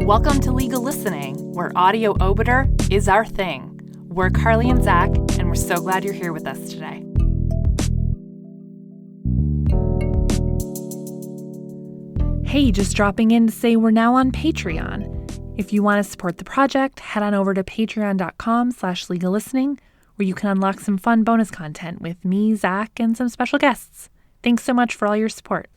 Welcome to Legal Listening, where audio obiter is our thing. We're Carly and Zach, and we're so glad you're here with us today. Hey, just dropping in to say we're now on Patreon. If you want to support the project, head on over to patreon.com/legallistening, where you can unlock some fun bonus content with me, Zach, and some special guests. Thanks so much for all your support.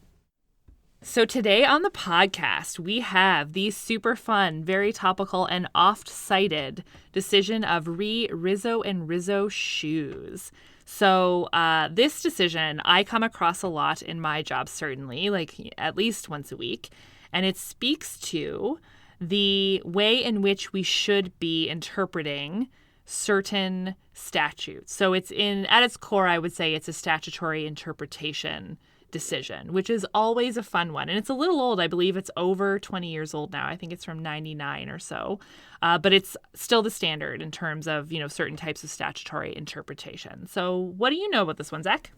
So today on the podcast, we have the super fun, very topical, and oft-cited decision of Rizzo and Rizzo Shoes. So this decision I come across a lot in my job, certainly, like at least once a week. And it speaks to the way in which we should be interpreting certain statutes. So it's at its core, I would say it's a statutory interpretation decision, which is always a fun one. And it's a little old. I believe it's over 20 years old now. I think it's from 99 or so. But it's still the standard in terms of, certain types of statutory interpretation. So what do you know about this one, Zach?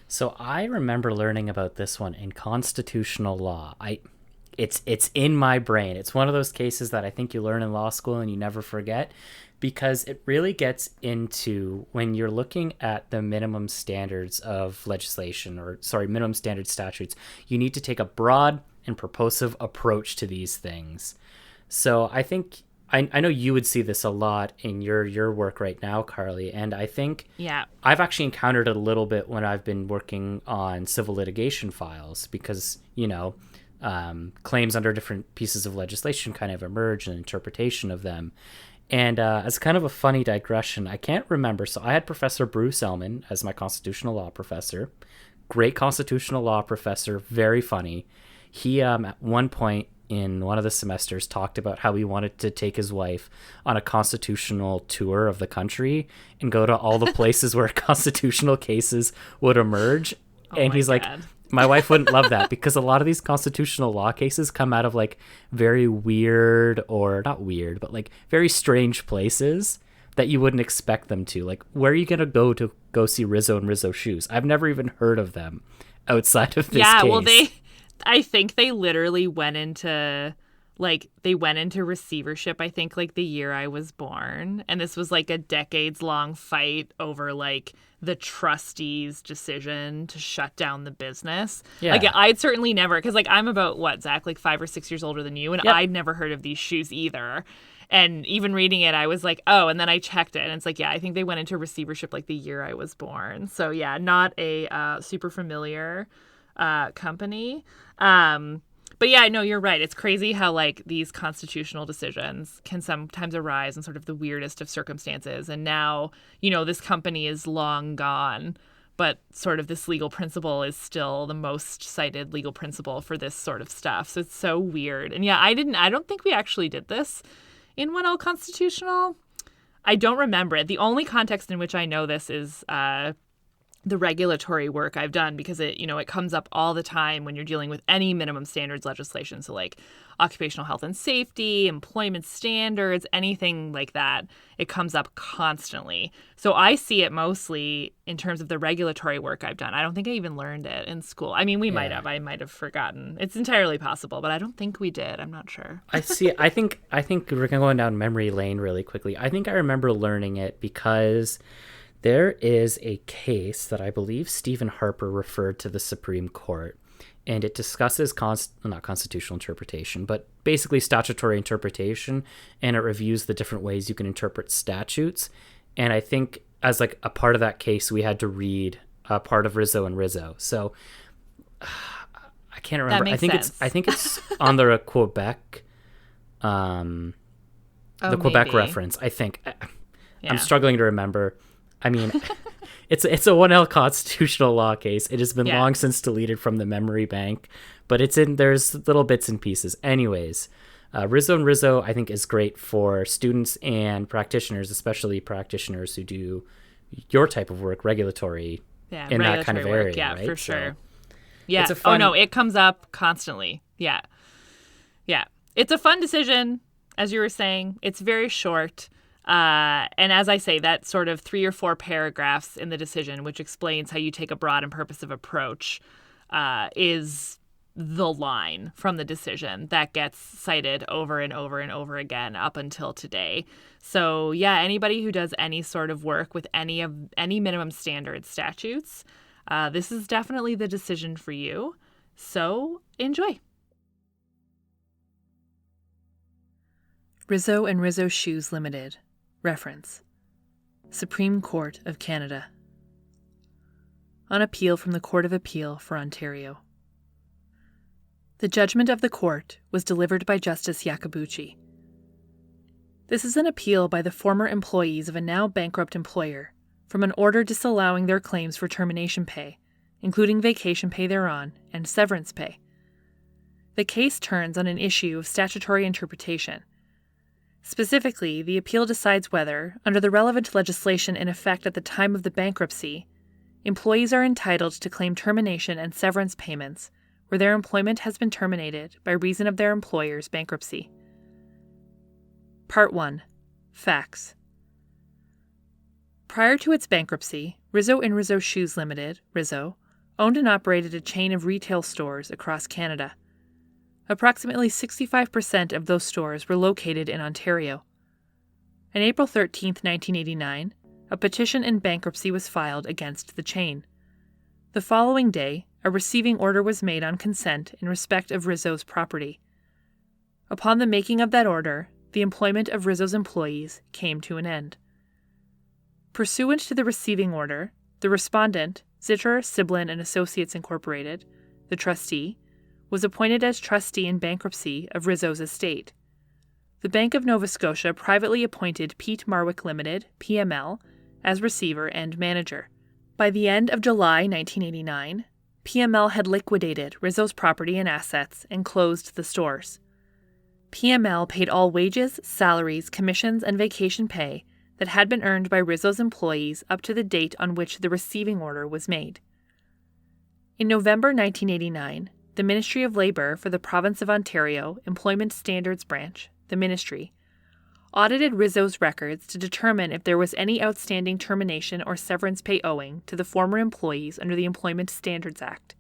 So I remember learning about this one in constitutional law. It's in my brain. It's one of those cases that I think you learn in law school and you never forget, because it really gets into when you're looking at the minimum standards of legislation, minimum standard statutes, you need to take a broad and purposive approach to these things. So I think, I know you would see this a lot in your work right now, Carly, and I think I've actually encountered it a little bit when I've been working on civil litigation files, because, claims under different pieces of legislation kind of emerge and interpretation of them. And as kind of a funny digression, I can't remember. So I had Professor Bruce Elman as my constitutional law professor. Great constitutional law professor, very funny. He, at one point in one of the semesters, talked about how he wanted to take his wife on a constitutional tour of the country and go to all the places where constitutional cases would emerge. And he's like, my wife wouldn't love that, because a lot of these constitutional law cases come out of like very weird, or not weird, but like very strange places that you wouldn't expect them to. Like, where are you going to go see Rizzo and Rizzo Shoes? I've never even heard of them outside of this case. Well, I think they literally went into receivership, I think, like the year I was born. And this was like a decades-long fight over like the trustee's decision to shut down the business. Yeah. Like, I'd certainly never, because like I'm about, what, Zach, like 5 or 6 years older than you, and I'd never heard of these shoes either. And even reading it, I was like, oh, and then I checked it, and it's like, I think they went into receivership like the year I was born. So yeah, not a super familiar company. But yeah, no, you're right. It's crazy how like these constitutional decisions can sometimes arise in sort of the weirdest of circumstances. And now, this company is long gone, but sort of this legal principle is still the most cited legal principle for this sort of stuff. So it's so weird. And yeah, I don't think we actually did this in 1L Constitutional. I don't remember it. The only context in which I know this is the regulatory work I've done, because it comes up all the time when you're dealing with any minimum standards legislation. So like occupational health and safety, employment standards, anything like that, it comes up constantly. So I see it mostly in terms of the regulatory work I've done. I don't think I even learned it in school. I mean, I might have forgotten. It's entirely possible, but I don't think we did. I'm not sure. I see. I think we're going down memory lane really quickly. I think I remember learning it because there is a case that I believe Stephen Harper referred to the Supreme Court, and it discusses not constitutional interpretation, but basically statutory interpretation, and it reviews the different ways you can interpret statutes. And I think as like a part of that case, we had to read a part of Rizzo and Rizzo. So I can't remember. That makes sense. I think it's on the Quebec, Quebec reference. I think I'm struggling to remember. I mean, it's a 1L constitutional law case. It has been long since deleted from the memory bank, but there's little bits and pieces. Anyways, Rizzo and Rizzo, I think, is great for students and practitioners, especially practitioners who do your type of work, regulatory, in that kind of area. Yeah, right? For sure. Yeah. It comes up constantly. Yeah. Yeah. It's a fun decision, as you were saying. It's very short. And as I say, that sort of 3 or 4 paragraphs in the decision, which explains how you take a broad and purposive approach, is the line from the decision that gets cited over and over and over again up until today. So yeah, anybody who does any sort of work with any minimum standard statutes, this is definitely the decision for you. So enjoy. Rizzo and Rizzo Shoes Ltd. Reference: Supreme Court of Canada. On appeal from the Court of Appeal for Ontario. The judgment of the court was delivered by Justice Iacobucci. This is an appeal by the former employees of a now bankrupt employer from an order disallowing their claims for termination pay, including vacation pay thereon and severance pay. The case turns on an issue of statutory interpretation. Specifically, the appeal decides whether, under the relevant legislation in effect at the time of the bankruptcy, employees are entitled to claim termination and severance payments where their employment has been terminated by reason of their employer's bankruptcy. Part 1. Facts. Prior to its bankruptcy, Rizzo and Rizzo Shoes Ltd., Rizzo, owned and operated a chain of retail stores across Canada. Approximately 65% of those stores were located in Ontario. On April 13, 1989, a petition in bankruptcy was filed against the chain. The following day, a receiving order was made on consent in respect of Rizzo's property. Upon the making of that order, the employment of Rizzo's employees came to an end. Pursuant to the receiving order, the respondent, Zitter, Siblin and Associates Incorporated, the trustee, was appointed as trustee in bankruptcy of Rizzo's estate. The Bank of Nova Scotia privately appointed Pete Marwick Limited, PML, as receiver and manager. By the end of July 1989, PML had liquidated Rizzo's property and assets and closed the stores. PML paid all wages, salaries, commissions, and vacation pay that had been earned by Rizzo's employees up to the date on which the receiving order was made. In November 1989, the Ministry of Labour for the Province of Ontario Employment Standards Branch, the Ministry, audited Rizzo's records to determine if there was any outstanding termination or severance pay owing to the former employees under the Employment Standards Act.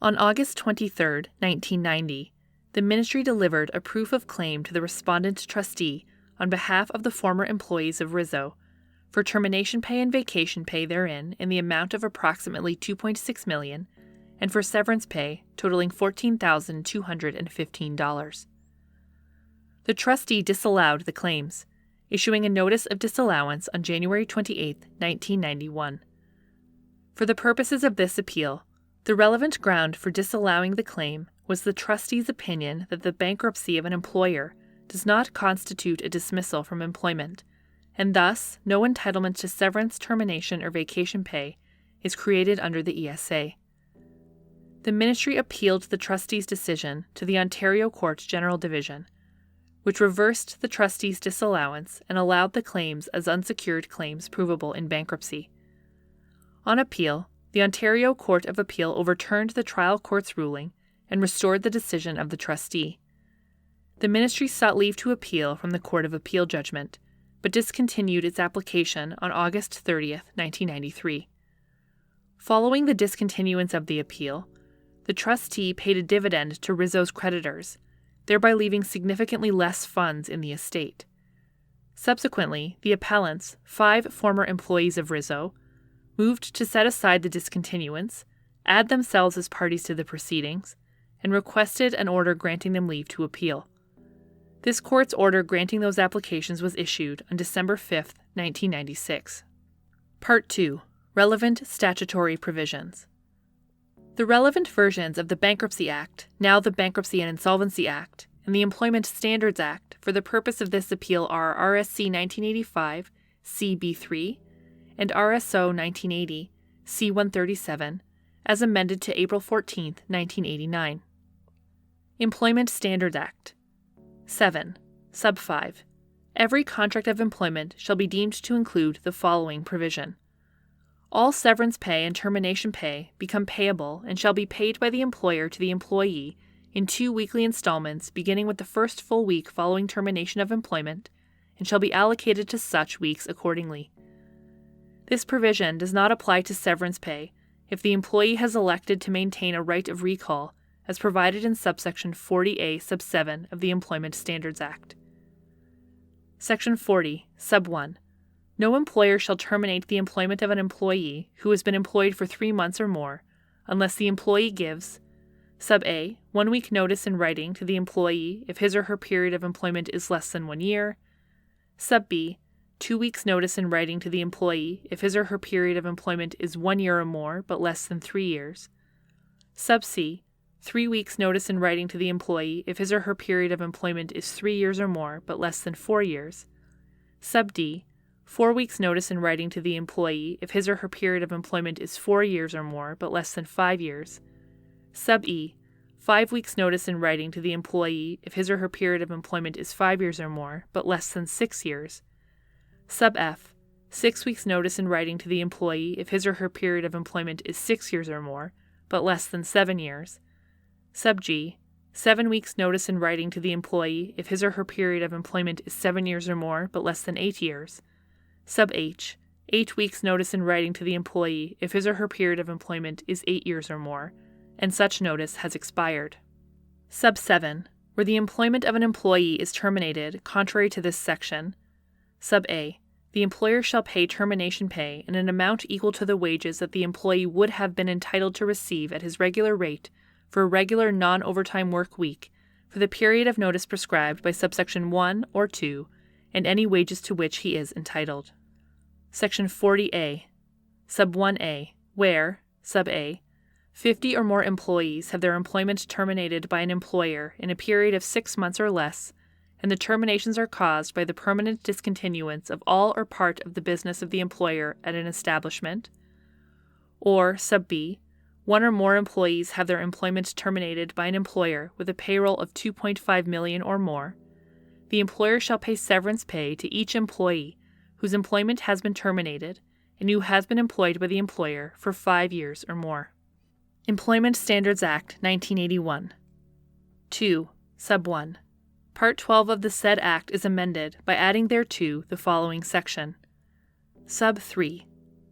On August 23, 1990, the Ministry delivered a proof of claim to the respondent trustee on behalf of the former employees of Rizzo for termination pay and vacation pay therein in the amount of approximately $2.6 million, and for severance pay totaling $14,215. The trustee disallowed the claims, issuing a notice of disallowance on January 28, 1991. For the purposes of this appeal, the relevant ground for disallowing the claim was the trustee's opinion that the bankruptcy of an employer does not constitute a dismissal from employment, and thus no entitlement to severance, termination, or vacation pay is created under the ESA. The Ministry appealed the trustee's decision to the Ontario Court General Division, which reversed the trustee's disallowance and allowed the claims as unsecured claims provable in bankruptcy. On appeal, the Ontario Court of Appeal overturned the trial court's ruling and restored the decision of the trustee. The Ministry sought leave to appeal from the Court of Appeal judgment, but discontinued its application on August 30, 1993. Following the discontinuance of the appeal, the trustee paid a dividend to Rizzo's creditors, thereby leaving significantly less funds in the estate. Subsequently, the appellants, 5 former employees of Rizzo, moved to set aside the discontinuance, add themselves as parties to the proceedings, and requested an order granting them leave to appeal. This court's order granting those applications was issued on December 5, 1996. Part 2. Relevant Statutory Provisions. The relevant versions of the Bankruptcy Act, now the Bankruptcy and Insolvency Act, and the Employment Standards Act for the purpose of this appeal are RSC 1985, CB3, and RSO 1980, C137, as amended to April 14, 1989. Employment Standards Act. 7. Sub 5. Every contract of employment shall be deemed to include the following provision. All severance pay and termination pay become payable and shall be paid by the employer to the employee in 2 weekly installments beginning with the first full week following termination of employment and shall be allocated to such weeks accordingly. This provision does not apply to severance pay if the employee has elected to maintain a right of recall as provided in subsection 40A sub 7 of the Employment Standards Act. Section 40, sub 1. No employer shall terminate the employment of an employee who has been employed for 3 months or more, unless the employee gives, sub A, 1 week notice in writing to the employee if his or her period of employment is less than 1 year, sub B, 2 weeks notice in writing to the employee if his or her period of employment is 1 year or more but less than 3 years, sub C, 3 weeks notice in writing to the employee if his or her period of employment is 3 years or more but less than 4 years, sub D, 4 weeks notice in writing to the employee if his or her period of employment is 4 years or more but less than 5 years, sub E, 5 weeks notice in writing to the employee if his or her period of employment is 5 years or more but less than 6 years, sub F, 6 weeks notice in writing to the employee if his or her period of employment is 6 years or more but less than 7 years, sub G, 7 weeks notice in writing to the employee if his or her period of employment is 7 years or more but less than 8 years, sub H, 8 weeks notice in writing to the employee if his or her period of employment is 8 years or more, and such notice has expired. Sub 7. Where the employment of an employee is terminated contrary to this section, sub A, the employer shall pay termination pay in an amount equal to the wages that the employee would have been entitled to receive at his regular rate for a regular non-overtime work week for the period of notice prescribed by subsection 1 or 2 and any wages to which he is entitled. Section 40A, sub 1A, where, sub A, 50 or more employees have their employment terminated by an employer in a period of 6 months or less, and the terminations are caused by the permanent discontinuance of all or part of the business of the employer at an establishment, or, sub B, 1 or more employees have their employment terminated by an employer with a payroll of $2.5 million or more, the employer shall pay severance pay to each employee whose employment has been terminated and who has been employed by the employer for 5 years or more. Employment Standards Act, 1981. 2. Sub 1. Part 12 of the said Act is amended by adding thereto the following section. Sub 3.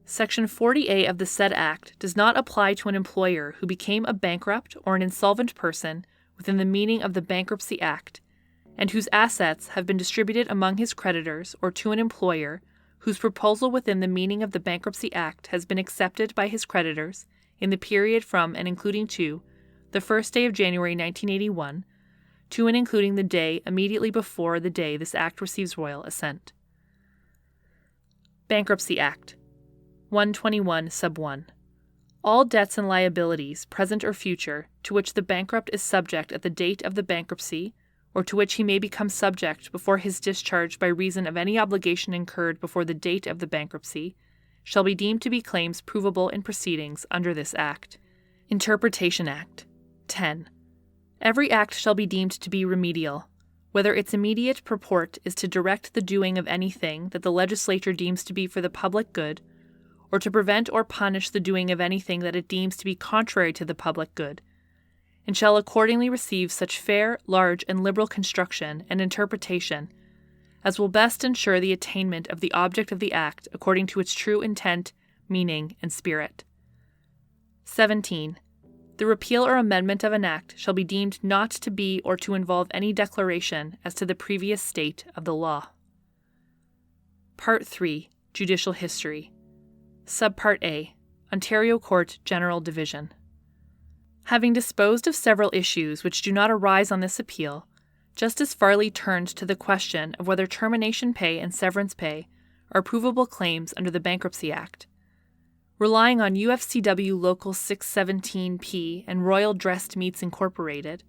Section 40A of the said Act does not apply to an employer who became a bankrupt or an insolvent person within the meaning of the Bankruptcy Act, and whose assets have been distributed among his creditors or to an employer whose proposal within the meaning of the Bankruptcy Act has been accepted by his creditors in the period from and including to the first day of January 1981 to and including the day immediately before the day this Act receives royal assent. Bankruptcy Act 121 sub 1. All debts and liabilities, present or future, to which the bankrupt is subject at the date of the bankruptcy, or to which he may become subject before his discharge by reason of any obligation incurred before the date of the bankruptcy, shall be deemed to be claims provable in proceedings under this Act. Interpretation Act 10. Every act shall be deemed to be remedial, whether its immediate purport is to direct the doing of anything that the legislature deems to be for the public good, or to prevent or punish the doing of anything that it deems to be contrary to the public good, and shall accordingly receive such fair, large, and liberal construction and interpretation as will best ensure the attainment of the object of the Act according to its true intent, meaning, and spirit. 17. The repeal or amendment of an Act shall be deemed not to be or to involve any declaration as to the previous state of the law. Part 3. Judicial History. Subpart A. Ontario Court General Division. Having disposed of several issues which do not arise on this appeal, Justice Farley turned to the question of whether termination pay and severance pay are provable claims under the Bankruptcy Act. Relying on UFCW Local 617P and Royal Dressed Meats Incorporated,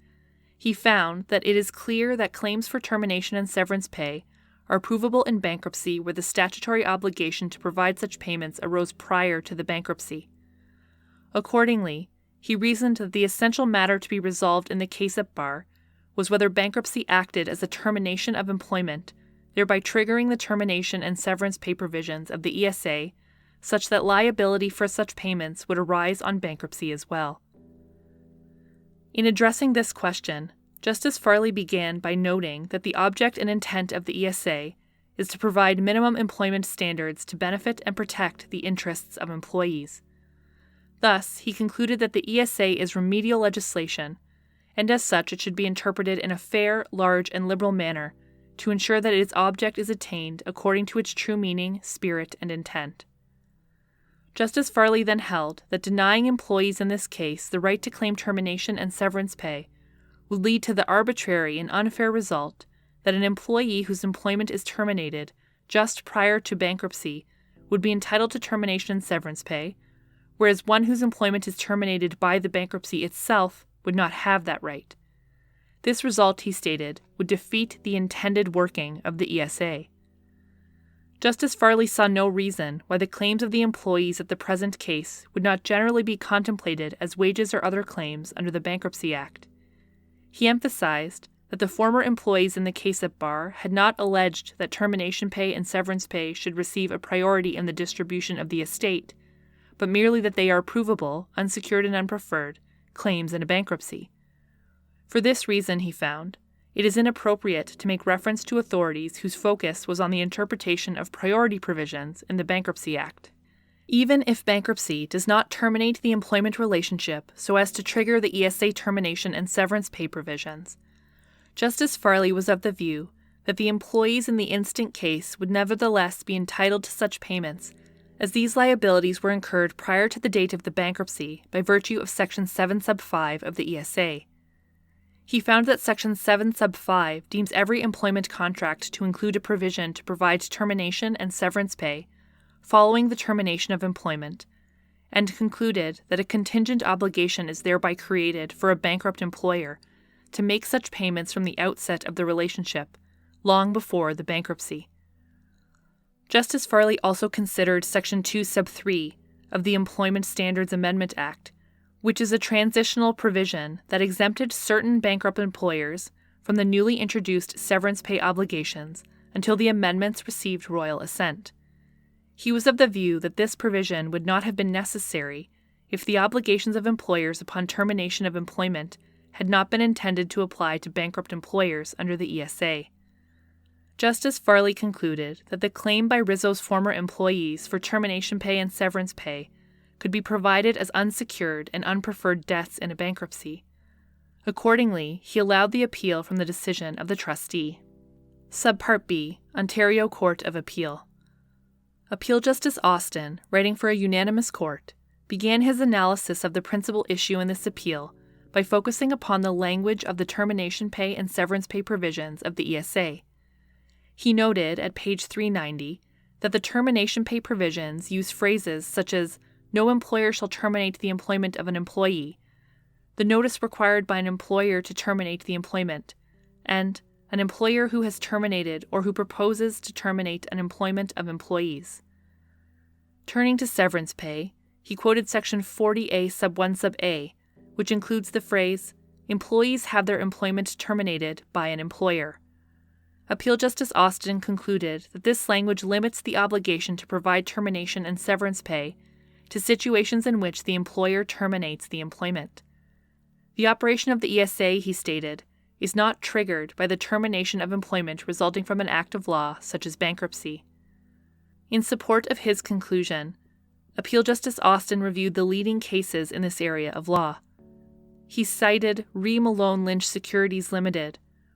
he found that it is clear that claims for termination and severance pay are provable in bankruptcy where the statutory obligation to provide such payments arose prior to the bankruptcy. Accordingly, he reasoned that the essential matter to be resolved in the case at bar was whether bankruptcy acted as a termination of employment, thereby triggering the termination and severance pay provisions of the ESA, such that liability for such payments would arise on bankruptcy as well. In addressing this question, Justice Farley began by noting that the object and intent of the ESA is to provide minimum employment standards to benefit and protect the interests of employees. Thus, he concluded that the ESA is remedial legislation, and as such it should be interpreted in a fair, large, and liberal manner to ensure that its object is attained according to its true meaning, spirit, and intent. Justice Farley then held that denying employees in this case the right to claim termination and severance pay would lead to the arbitrary and unfair result that an employee whose employment is terminated just prior to bankruptcy would be entitled to termination and severance pay, whereas one whose employment is terminated by the bankruptcy itself would not have that right. This result, he stated, would defeat the intended working of the ESA. Justice Farley saw no reason why the claims of the employees at the present case would not generally be contemplated as wages or other claims under the Bankruptcy Act. He emphasized that the former employees in the case at bar had not alleged that termination pay and severance pay should receive a priority in the distribution of the estate, but merely that they are provable, unsecured and unpreferred, claims in a bankruptcy. For this reason, he found, it is inappropriate to make reference to authorities whose focus was on the interpretation of priority provisions in the Bankruptcy Act. Even if bankruptcy does not terminate the employment relationship so as to trigger the ESA termination and severance pay provisions, Justice Farley was of the view that the employees in the instant case would nevertheless be entitled to such payments, as these liabilities were incurred prior to the date of the bankruptcy by virtue of Section 7 sub 5 of the ESA. He found that Section 7 sub 5 deems every employment contract to include a provision to provide termination and severance pay following the termination of employment, and concluded that a contingent obligation is thereby created for a bankrupt employer to make such payments from the outset of the relationship, long before the bankruptcy. Justice Farley also considered Section 2 sub 3 of the Employment Standards Amendment Act, which is a transitional provision that exempted certain bankrupt employers from the newly introduced severance pay obligations until the amendments received royal assent. He was of the view that this provision would not have been necessary if the obligations of employers upon termination of employment had not been intended to apply to bankrupt employers under the ESA. Justice Farley concluded that the claim by Rizzo's former employees for termination pay and severance pay could be provided as unsecured and unpreferred debts in a bankruptcy. Accordingly, he allowed the appeal from the decision of the trustee. Subpart B, Ontario Court of Appeal. Appeal Justice Austin, writing for a unanimous court, began his analysis of the principal issue in this appeal by focusing upon the language of the termination pay and severance pay provisions of the ESA. He noted at page 390 that the termination pay provisions use phrases such as "no employer shall terminate the employment of an employee," "the notice required by an employer to terminate the employment," and "an employer who has terminated or who proposes to terminate an employment of employees." Turning to severance pay, he quoted Section 40A sub 1 sub A, which includes the phrase, "employees have their employment terminated by an employer." Appeal Justice Austin concluded that this language limits the obligation to provide termination and severance pay to situations in which the employer terminates the employment. The operation of the ESA, he stated, is not triggered by the termination of employment resulting from an act of law such as bankruptcy. In support of his conclusion, Appeal Justice Austin reviewed the leading cases in this area of law. He cited Re Malone Lynch Securities Ltd.,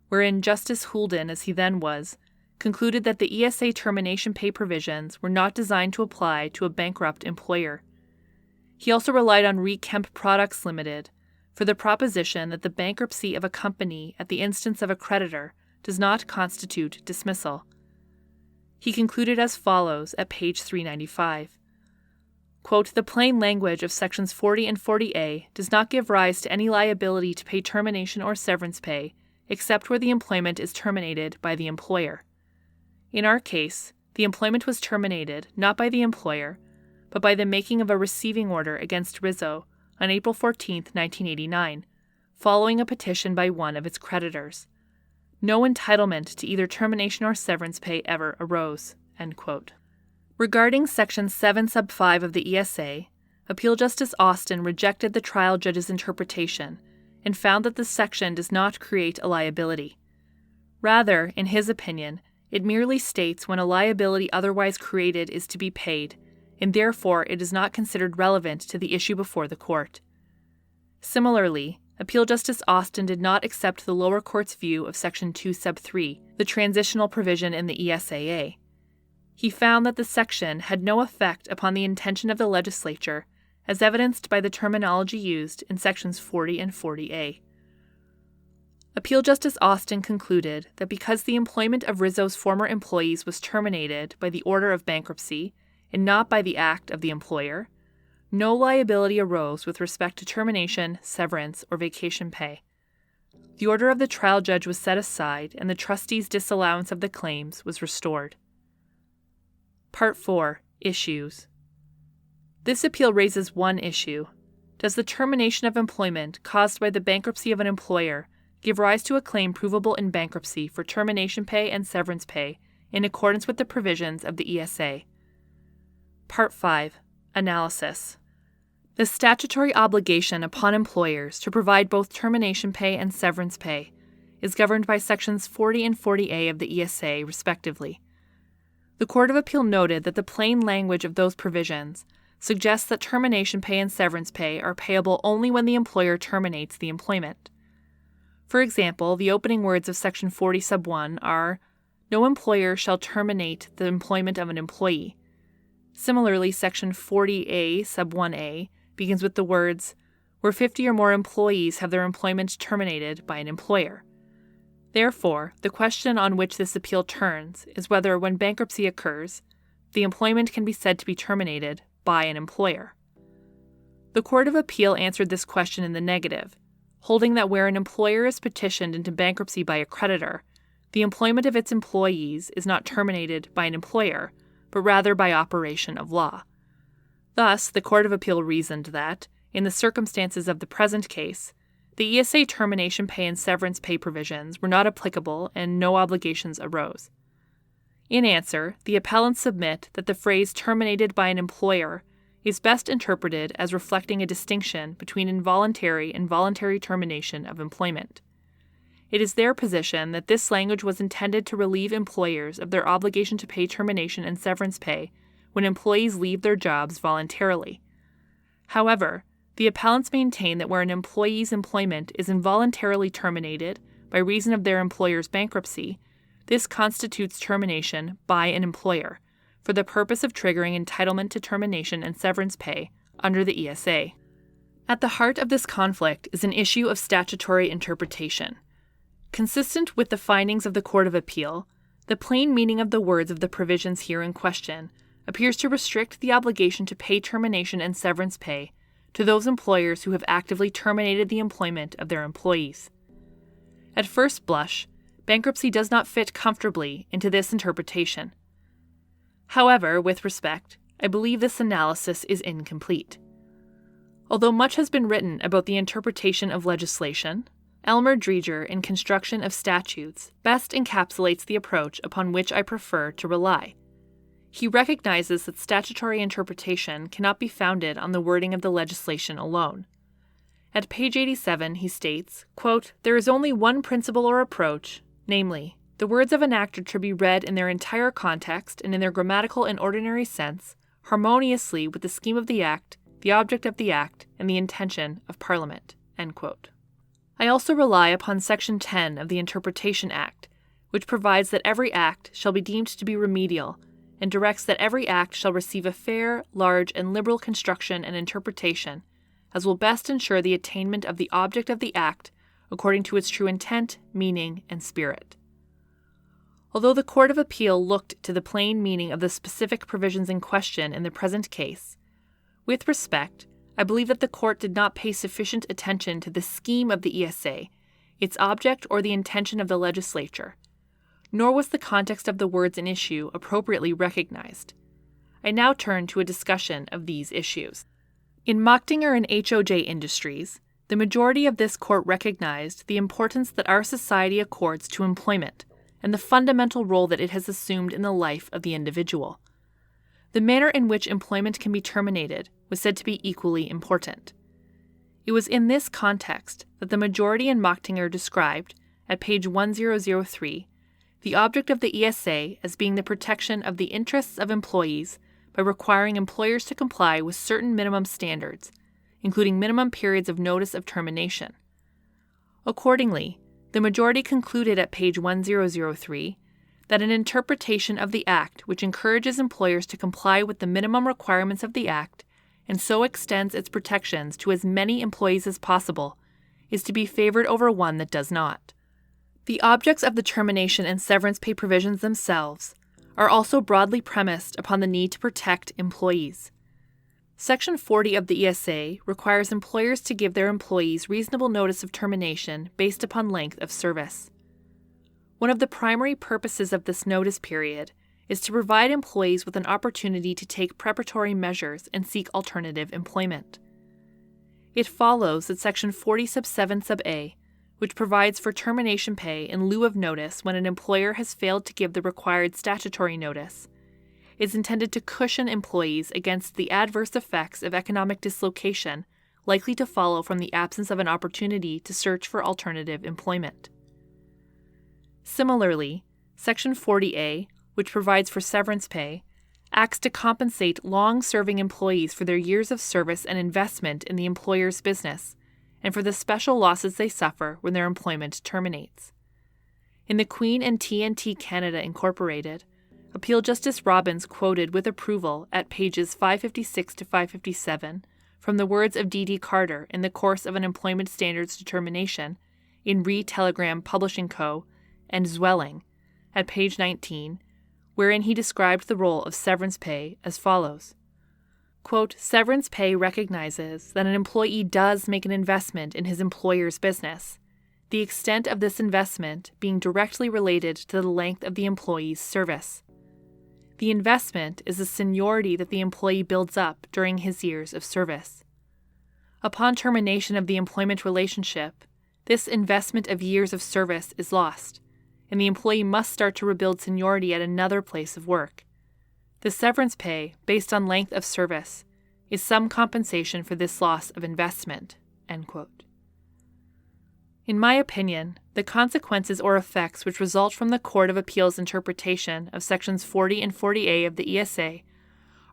wherein Justice Houlden, as he then was, concluded that the ESA termination pay provisions were not designed to apply to a bankrupt employer. He also relied on Re Kemp Products Ltd. For the proposition that the bankruptcy of a company at the instance of a creditor does not constitute dismissal. He concluded as follows at page 395. Quote, "The plain language of sections 40 and 40A does not give rise to any liability to pay termination or severance pay except where the employment is terminated by the employer. In our case, the employment was terminated not by the employer, but by the making of a receiving order against Rizzo on April 14, 1989, following a petition by one of its creditors. No entitlement to either termination or severance pay ever arose." End quote. Regarding Section 7 sub 5 of the ESA, Appeal Justice Austin rejected the trial judge's interpretation and found that the section does not create a liability. Rather, in his opinion, it merely states when a liability otherwise created is to be paid, and therefore it is not considered relevant to the issue before the court. Similarly, Appeal Justice Austin did not accept the lower court's view of Section 2 Sub 3, the transitional provision in the ESAA. He found that the section had no effect upon the intention of the legislature, as evidenced by the terminology used in Sections 40 and 40A. Appeal Justice Austin concluded that because the employment of Rizzo's former employees was terminated by the order of bankruptcy and not by the act of the employer, no liability arose with respect to termination, severance, or vacation pay. The order of the trial judge was set aside and the trustee's disallowance of the claims was restored. Part 4. Issues. This appeal raises one issue. Does the termination of employment caused by the bankruptcy of an employer give rise to a claim provable in bankruptcy for termination pay and severance pay in accordance with the provisions of the ESA? Part 5. Analysis. The statutory obligation upon employers to provide both termination pay and severance pay is governed by Sections 40 and 40A of the ESA, respectively. The Court of Appeal noted that the plain language of those provisions suggests that termination pay and severance pay are payable only when the employer terminates the employment. For example, the opening words of Section 40 Sub 1 are, "No employer shall terminate the employment of an employee." Similarly, Section 40A Sub 1A begins with the words, "Where 50 or more employees have their employment terminated by an employer." Therefore, the question on which this appeal turns is whether, when bankruptcy occurs, the employment can be said to be terminated by an employer. The Court of Appeal answered this question in the negative, holding that where an employer is petitioned into bankruptcy by a creditor, the employment of its employees is not terminated by an employer, but rather by operation of law. Thus, the Court of Appeal reasoned that, in the circumstances of the present case, the ESA termination pay and severance pay provisions were not applicable and no obligations arose. In answer, the appellants submit that the phrase terminated by an employer is best interpreted as reflecting a distinction between involuntary and voluntary termination of employment. It is their position that this language was intended to relieve employers of their obligation to pay termination and severance pay when employees leave their jobs voluntarily. However, the appellants maintain that where an employee's employment is involuntarily terminated by reason of their employer's bankruptcy, this constitutes termination by an employer for the purpose of triggering entitlement to termination and severance pay under the ESA. At the heart of this conflict is an issue of statutory interpretation. Consistent with the findings of the Court of Appeal, the plain meaning of the words of the provisions here in question appears to restrict the obligation to pay termination and severance pay to those employers who have actively terminated the employment of their employees. At first blush, bankruptcy does not fit comfortably into this interpretation. However, with respect, I believe this analysis is incomplete. Although much has been written about the interpretation of legislation, Elmer Dreger in Construction of Statutes best encapsulates the approach upon which I prefer to rely. He recognizes that statutory interpretation cannot be founded on the wording of the legislation alone. At page 87, he states, quote, "There is only one principle or approach, namely, the words of an act are to be read in their entire context and in their grammatical and ordinary sense, harmoniously with the scheme of the act, the object of the act, and the intention of Parliament." End quote. I also rely upon Section 10 of the Interpretation Act, which provides that every act shall be deemed to be remedial and directs that every act shall receive a fair, large, and liberal construction and interpretation, as will best ensure the attainment of the object of the act according to its true intent, meaning, and spirit. Although the Court of Appeal looked to the plain meaning of the specific provisions in question in the present case, with respect, I believe that the Court did not pay sufficient attention to the scheme of the ESA, its object, or the intention of the legislature, nor was the context of the words in issue appropriately recognized. I now turn to a discussion of these issues. In Mochtinger and HOJ Industries, the majority of this court recognized the importance that our society accords to employment and the fundamental role that it has assumed in the life of the individual. The manner in which employment can be terminated was said to be equally important. It was in this context that the majority in Mochtinger described, at page 1003, the object of the ESA as being the protection of the interests of employees by requiring employers to comply with certain minimum standards, including minimum periods of notice of termination. Accordingly, the majority concluded at page 1003 that an interpretation of the Act which encourages employers to comply with the minimum requirements of the Act and so extends its protections to as many employees as possible is to be favored over one that does not. The objects of the termination and severance pay provisions themselves are also broadly premised upon the need to protect employees. Section 40 of the ESA requires employers to give their employees reasonable notice of termination based upon length of service. One of the primary purposes of this notice period is to provide employees with an opportunity to take preparatory measures and seek alternative employment. It follows that Section 40 sub 7 sub a, which provides for termination pay in lieu of notice when an employer has failed to give the required statutory notice, is intended to cushion employees against the adverse effects of economic dislocation likely to follow from the absence of an opportunity to search for alternative employment. Similarly, Section 40A, which provides for severance pay, acts to compensate long-serving employees for their years of service and investment in the employer's business, and for the special losses they suffer when their employment terminates. In the Queen and TNT Canada Incorporated, Appeal Justice Robbins quoted with approval at pages 556 to 557 from the words of D.D. Carter in the course of an employment standards determination in Re-Telegram Publishing Co. and Zwelling at page 19, wherein he described the role of severance pay as follows. Quote, severance pay recognizes that an employee does make an investment in his employer's business, the extent of this investment being directly related to the length of the employee's service. The investment is the seniority that the employee builds up during his years of service. Upon termination of the employment relationship, this investment of years of service is lost, and the employee must start to rebuild seniority at another place of work. The severance pay, based on length of service, is some compensation for this loss of investment. End quote. In my opinion, the consequences or effects which result from the Court of Appeal's interpretation of Sections 40 and 40A of the ESA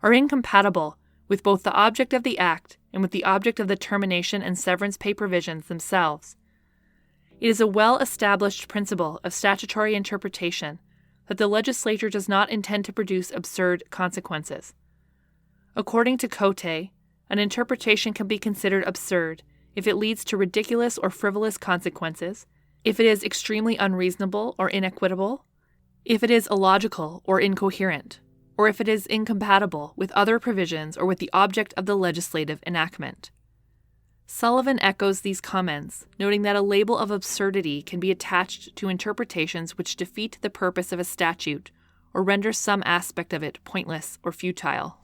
are incompatible with both the object of the Act and with the object of the termination and severance pay provisions themselves. It is a well-established principle of statutory interpretation that the legislature does not intend to produce absurd consequences. According to Cote, an interpretation can be considered absurd if it leads to ridiculous or frivolous consequences, if it is extremely unreasonable or inequitable, if it is illogical or incoherent, or if it is incompatible with other provisions or with the object of the legislative enactment. Sullivan echoes these comments, noting that a label of absurdity can be attached to interpretations which defeat the purpose of a statute or render some aspect of it pointless or futile.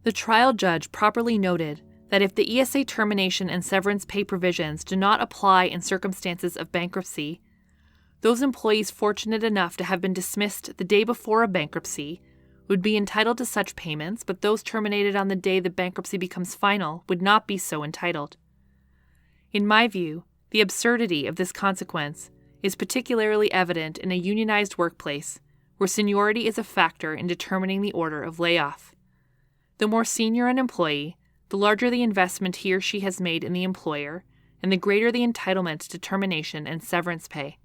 The trial judge properly noted that if the ESA termination and severance pay provisions do not apply in circumstances of bankruptcy, those employees fortunate enough to have been dismissed the day before a bankruptcy would be entitled to such payments, but those terminated on the day the bankruptcy becomes final would not be so entitled. In my view, the absurdity of this consequence is particularly evident in a unionized workplace where seniority is a factor in determining the order of layoff. The more senior an employee, the larger the investment he or she has made in the employer, and the greater the entitlement to termination and severance pay.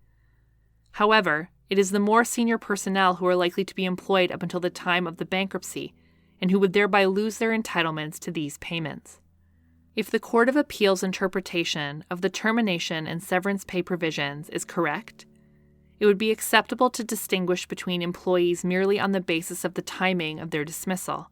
However, it is the more senior personnel who are likely to be employed up until the time of the bankruptcy, and who would thereby lose their entitlements to these payments. If the Court of Appeal's interpretation of the termination and severance pay provisions is correct, it would be acceptable to distinguish between employees merely on the basis of the timing of their dismissal.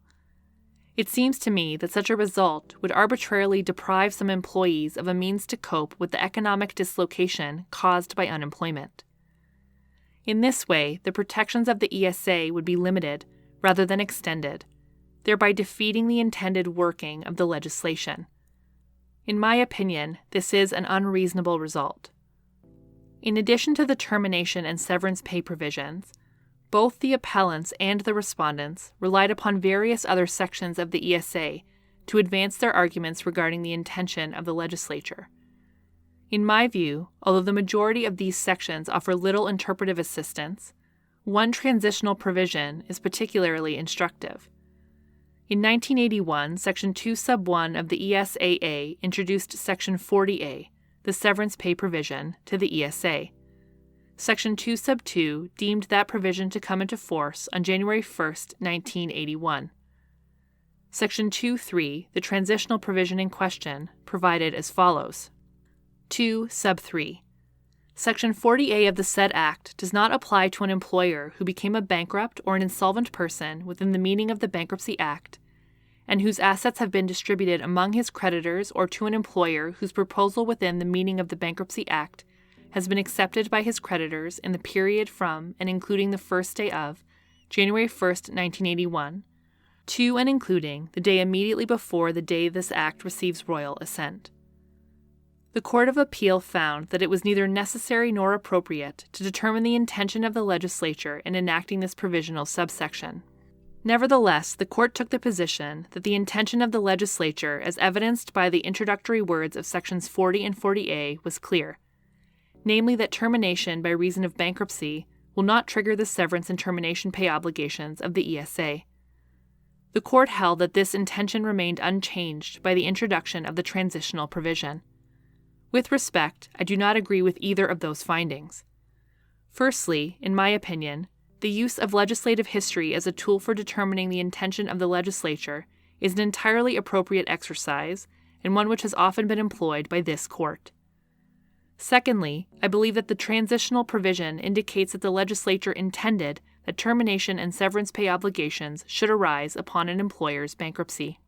It seems to me that such a result would arbitrarily deprive some employees of a means to cope with the economic dislocation caused by unemployment. In this way, the protections of the ESA would be limited rather than extended, thereby defeating the intended working of the legislation. In my opinion, this is an unreasonable result. In addition to the termination and severance pay provisions, both the appellants and the respondents relied upon various other sections of the ESA to advance their arguments regarding the intention of the legislature. In my view, although the majority of these sections offer little interpretive assistance, one transitional provision is particularly instructive. In 1981, Section 2 sub 1 of the ESAA introduced Section 40A, the severance pay provision, to the ESA. Section 2 sub 2 deemed that provision to come into force on January 1, 1981. Section 2.3, the transitional provision in question, provided as follows. 2 sub 3. Section 40A of the said Act does not apply to an employer who became a bankrupt or an insolvent person within the meaning of the Bankruptcy Act, and whose assets have been distributed among his creditors or to an employer whose proposal within the meaning of the Bankruptcy Act has been accepted by his creditors in the period from and including the first day of January 1, 1981, to and including the day immediately before the day this Act receives royal assent. The Court of Appeal found that it was neither necessary nor appropriate to determine the intention of the legislature in enacting this provisional subsection. Nevertheless, the Court took the position that the intention of the legislature, as evidenced by the introductory words of Sections 40 and 40A, was clear, namely that termination by reason of bankruptcy will not trigger the severance and termination pay obligations of the ESA. The Court held that this intention remained unchanged by the introduction of the transitional provision. With respect, I do not agree with either of those findings. Firstly, in my opinion, the use of legislative history as a tool for determining the intention of the legislature is an entirely appropriate exercise and one which has often been employed by this Court. Secondly, I believe that the transitional provision indicates that the legislature intended that termination and severance pay obligations should arise upon an employer's bankruptcy.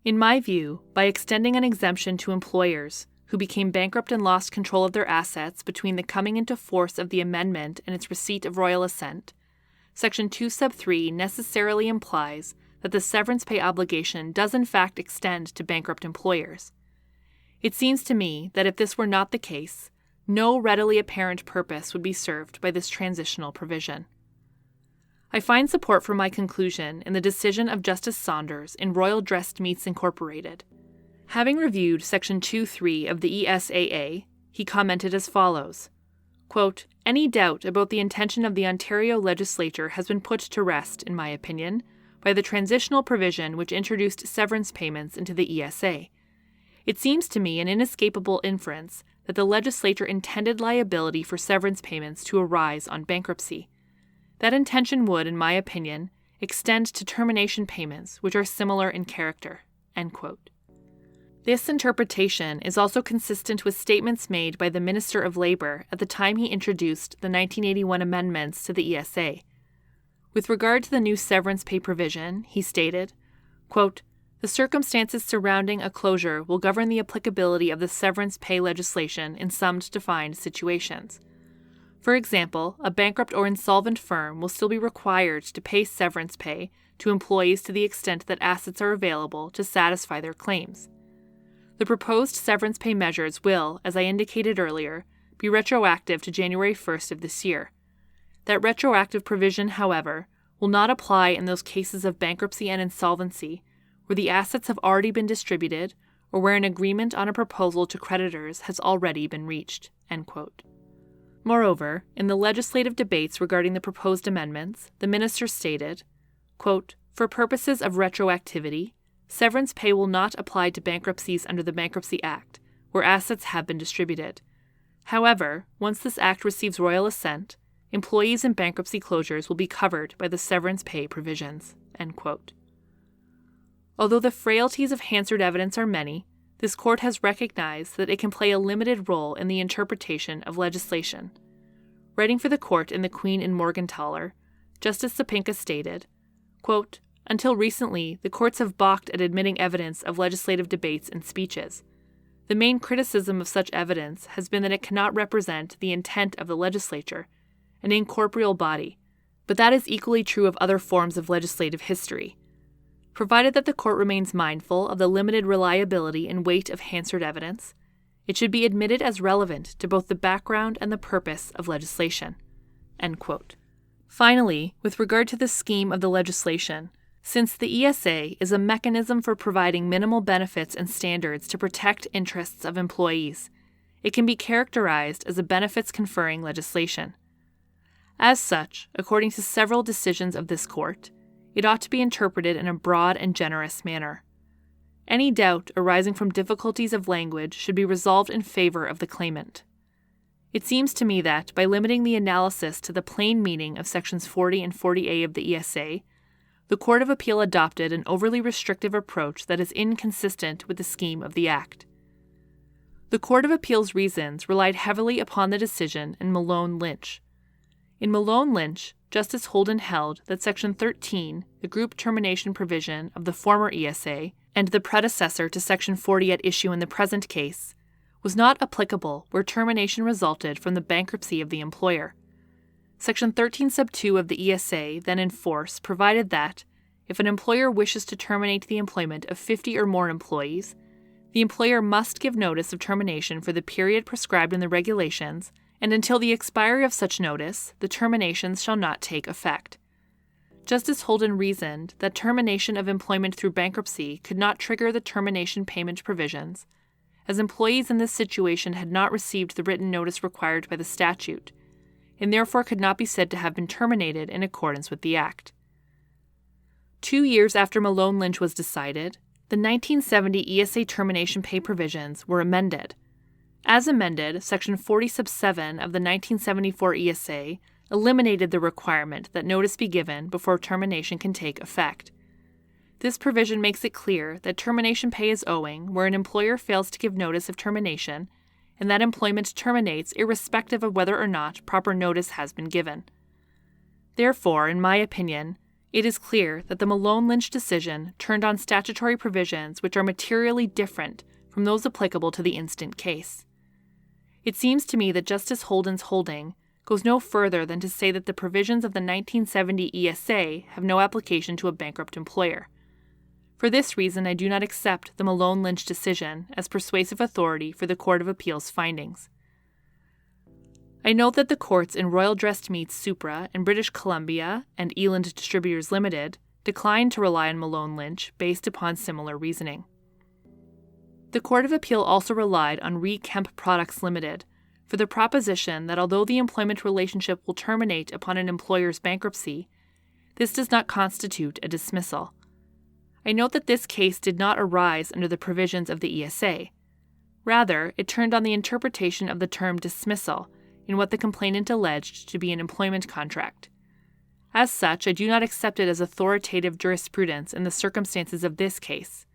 In my view, by extending an exemption to employers who became bankrupt and lost control of their assets between the coming into force of the amendment and its receipt of royal assent, Section 2 sub 3 necessarily implies that the severance pay obligation does in fact extend to bankrupt employers. It seems to me that if this were not the case, no readily apparent purpose would be served by this transitional provision. I find support for my conclusion in the decision of Justice Saunders in Royal Dressed Meats Incorporated. Having reviewed Section 2.3 of the ESAA, he commented as follows, quote, "Any doubt about the intention of the Ontario legislature has been put to rest, in my opinion, by the transitional provision which introduced severance payments into the ESA. It seems to me an inescapable inference that the legislature intended liability for severance payments to arise on bankruptcy. That intention would, in my opinion, extend to termination payments, which are similar in character." End quote. This interpretation is also consistent with statements made by the Minister of Labour at the time he introduced the 1981 amendments to the ESA. With regard to the new severance pay provision, he stated, quote, "The circumstances surrounding a closure will govern the applicability of the severance pay legislation in some defined situations. For example, a bankrupt or insolvent firm will still be required to pay severance pay to employees to the extent that assets are available to satisfy their claims. The proposed severance pay measures will, as I indicated earlier, be retroactive to January 1st of this year. That retroactive provision, however, will not apply in those cases of bankruptcy and insolvency where the assets have already been distributed or where an agreement on a proposal to creditors has already been reached." End quote. Moreover, in the legislative debates regarding the proposed amendments, the minister stated, quote, "For purposes of retroactivity, severance pay will not apply to bankruptcies under the Bankruptcy Act, where assets have been distributed. However, once this Act receives royal assent, employees in bankruptcy closures will be covered by the severance pay provisions." End quote. Although the frailties of Hansard evidence are many, this Court has recognized that it can play a limited role in the interpretation of legislation. Writing for the Court in the Queen and Morgentaler, Justice Sapinka stated, quote, "Until recently, the courts have balked at admitting evidence of legislative debates and speeches. The main criticism of such evidence has been that it cannot represent the intent of the legislature, an incorporeal body, but that is equally true of other forms of legislative history. Provided that the Court remains mindful of the limited reliability and weight of Hansard evidence, it should be admitted as relevant to both the background and the purpose of legislation." End quote. Finally, with regard to the scheme of the legislation, since the ESA is a mechanism for providing minimal benefits and standards to protect interests of employees, it can be characterized as a benefits-conferring legislation. As such, according to several decisions of this Court, it ought to be interpreted in a broad and generous manner. Any doubt arising from difficulties of language should be resolved in favor of the claimant. It seems to me that, by limiting the analysis to the plain meaning of Sections 40 and 40A of the ESA, the Court of Appeal adopted an overly restrictive approach that is inconsistent with the scheme of the Act. The Court of Appeal's reasons relied heavily upon the decision in Malone-Lynch. In Malone-Lynch, Justice Holden held that Section 13, the group termination provision of the former ESA, and the predecessor to Section 40 at issue in the present case, was not applicable where termination resulted from the bankruptcy of the employer. Section 13 sub 2 of the ESA, then in force, provided that, if an employer wishes to terminate the employment of 50 or more employees, the employer must give notice of termination for the period prescribed in the regulations, and until the expiry of such notice, the terminations shall not take effect. Justice Holden reasoned that termination of employment through bankruptcy could not trigger the termination payment provisions, as employees in this situation had not received the written notice required by the statute, and therefore could not be said to have been terminated in accordance with the Act. 2 years after Malone-Lynch was decided, the 1970 ESA termination pay provisions were amended. As amended, Section 40 sub 7 of the 1974 ESA eliminated the requirement that notice be given before termination can take effect. This provision makes it clear that termination pay is owing where an employer fails to give notice of termination, and that employment terminates irrespective of whether or not proper notice has been given. Therefore, in my opinion, it is clear that the Malone-Lynch decision turned on statutory provisions which are materially different from those applicable to the instant case. It seems to me that Justice Holden's holding goes no further than to say that the provisions of the 1970 ESA have no application to a bankrupt employer. For this reason, I do not accept the Malone-Lynch decision as persuasive authority for the Court of Appeal's findings. I note that the courts in Royal Dressed Meats Supra and British Columbia and Eland Distributors Ltd. Declined to rely on Malone-Lynch based upon similar reasoning. The Court of Appeal also relied on Re-Kemp Products Ltd. For the proposition that although the employment relationship will terminate upon an employer's bankruptcy, this does not constitute a dismissal. I note that this case did not arise under the provisions of the ESA. Rather, it turned on the interpretation of the term dismissal in what the complainant alleged to be an employment contract. As such, I do not accept it as authoritative jurisprudence in the circumstances of this case.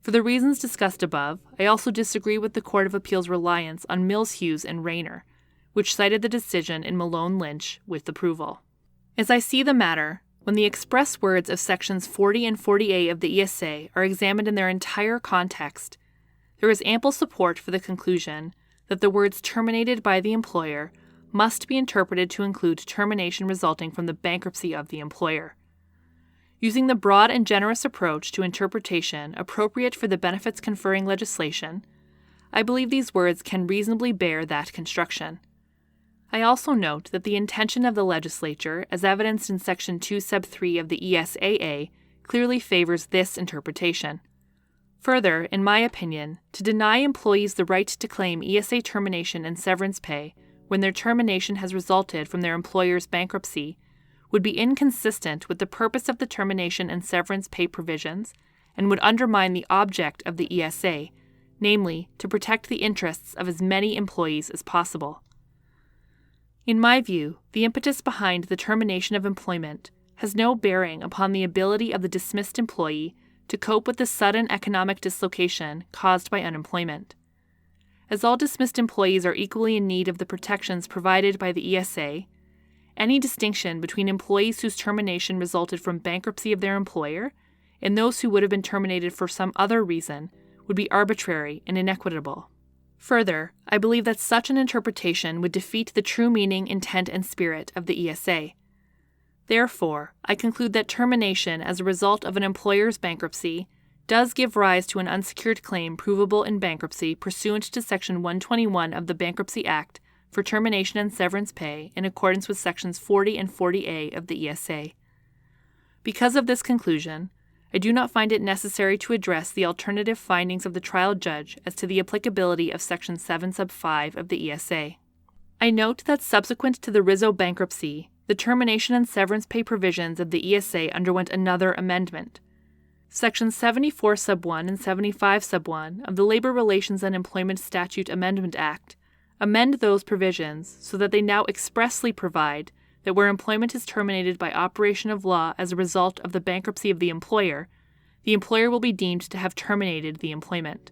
For the reasons discussed above, I also disagree with the Court of Appeal's reliance on Mills Hughes and Rayner, which cited the decision in Malone-Lynch with approval. As I see the matter, when the express words of Sections 40 and 40A of the ESA are examined in their entire context, there is ample support for the conclusion that the words terminated by the employer must be interpreted to include termination resulting from the bankruptcy of the employer. Using the broad and generous approach to interpretation appropriate for the benefits conferring legislation, I believe these words can reasonably bear that construction. I also note that the intention of the legislature, as evidenced in Section 2 sub 3 of the ESAA, clearly favors this interpretation. Further, in my opinion, to deny employees the right to claim ESA termination and severance pay when their termination has resulted from their employer's bankruptcy would be inconsistent with the purpose of the termination and severance pay provisions and would undermine the object of the ESA, namely, to protect the interests of as many employees as possible. In my view, the impetus behind the termination of employment has no bearing upon the ability of the dismissed employee to cope with the sudden economic dislocation caused by unemployment. As all dismissed employees are equally in need of the protections provided by the ESA, any distinction between employees whose termination resulted from bankruptcy of their employer and those who would have been terminated for some other reason would be arbitrary and inequitable. Further, I believe that such an interpretation would defeat the true meaning, intent, and spirit of the ESA. Therefore, I conclude that termination as a result of an employer's bankruptcy does give rise to an unsecured claim provable in bankruptcy pursuant to Section 121 of the Bankruptcy Act for termination and severance pay in accordance with Sections 40 and 40A of the ESA. Because of this conclusion, I do not find it necessary to address the alternative findings of the trial judge as to the applicability of Section 7 sub 5 of the ESA. I note that subsequent to the Rizzo bankruptcy, the termination and severance pay provisions of the ESA underwent another amendment. Sections 74 sub 1 and 75 sub 1 of the Labor Relations and Employment Statute Amendment Act amend those provisions so that they now expressly provide that where employment is terminated by operation of law as a result of the bankruptcy of the employer will be deemed to have terminated the employment.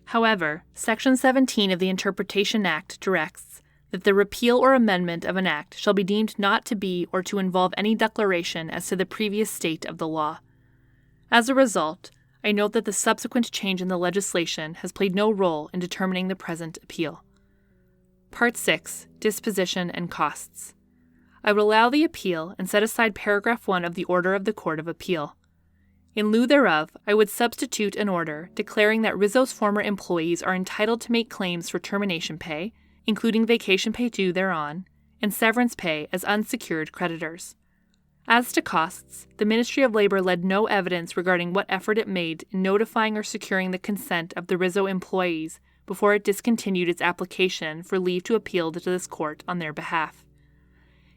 However, Section 17 of the Interpretation Act directs that the repeal or amendment of an act shall be deemed not to be or to involve any declaration as to the previous state of the law. As a result, I note that the subsequent change in the legislation has played no role in determining the present appeal. Part 6. Disposition and Costs. I would allow the appeal and set aside paragraph 1 of the order of the Court of Appeal. In lieu thereof, I would substitute an order declaring that Rizzo's former employees are entitled to make claims for termination pay, including vacation pay due thereon, and severance pay as unsecured creditors. As to costs, the Ministry of Labor led no evidence regarding what effort it made in notifying or securing the consent of the Rizzo employees before it discontinued its application for leave to appeal to this court on their behalf.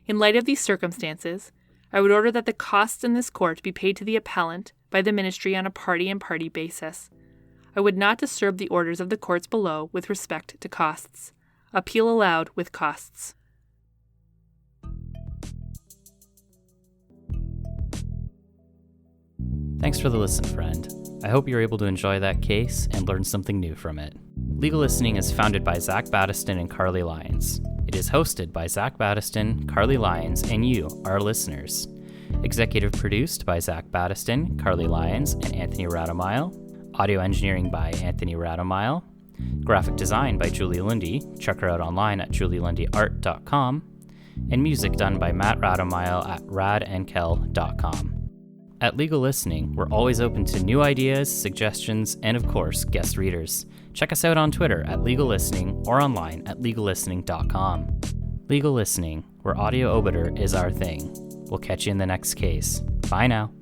In light of these circumstances, I would order that the costs in this court be paid to the appellant by the Ministry on a party-and-party basis. I would not disturb the orders of the courts below with respect to costs. Appeal allowed with costs. Thanks for the listen, friend. I hope you're able to enjoy that case and learn something new from it. Legal Listening is founded by Zach Battiston and Carly Lyons. It is hosted by Zach Battiston, Carly Lyons, and you, our listeners. Executive produced by Zach Battiston, Carly Lyons, and Anthony Radomile. Audio engineering by Anthony Radomile. Graphic design by Julie Lundy. Check her out online at julielundyart.com. And music done by Matt Radomile at radandkel.com. At Legal Listening, we're always open to new ideas, suggestions, and of course, guest readers. Check us out on Twitter at Legal Listening or online at legallistening.com. Legal Listening, where audio obiter is our thing. We'll catch you in the next case. Bye now.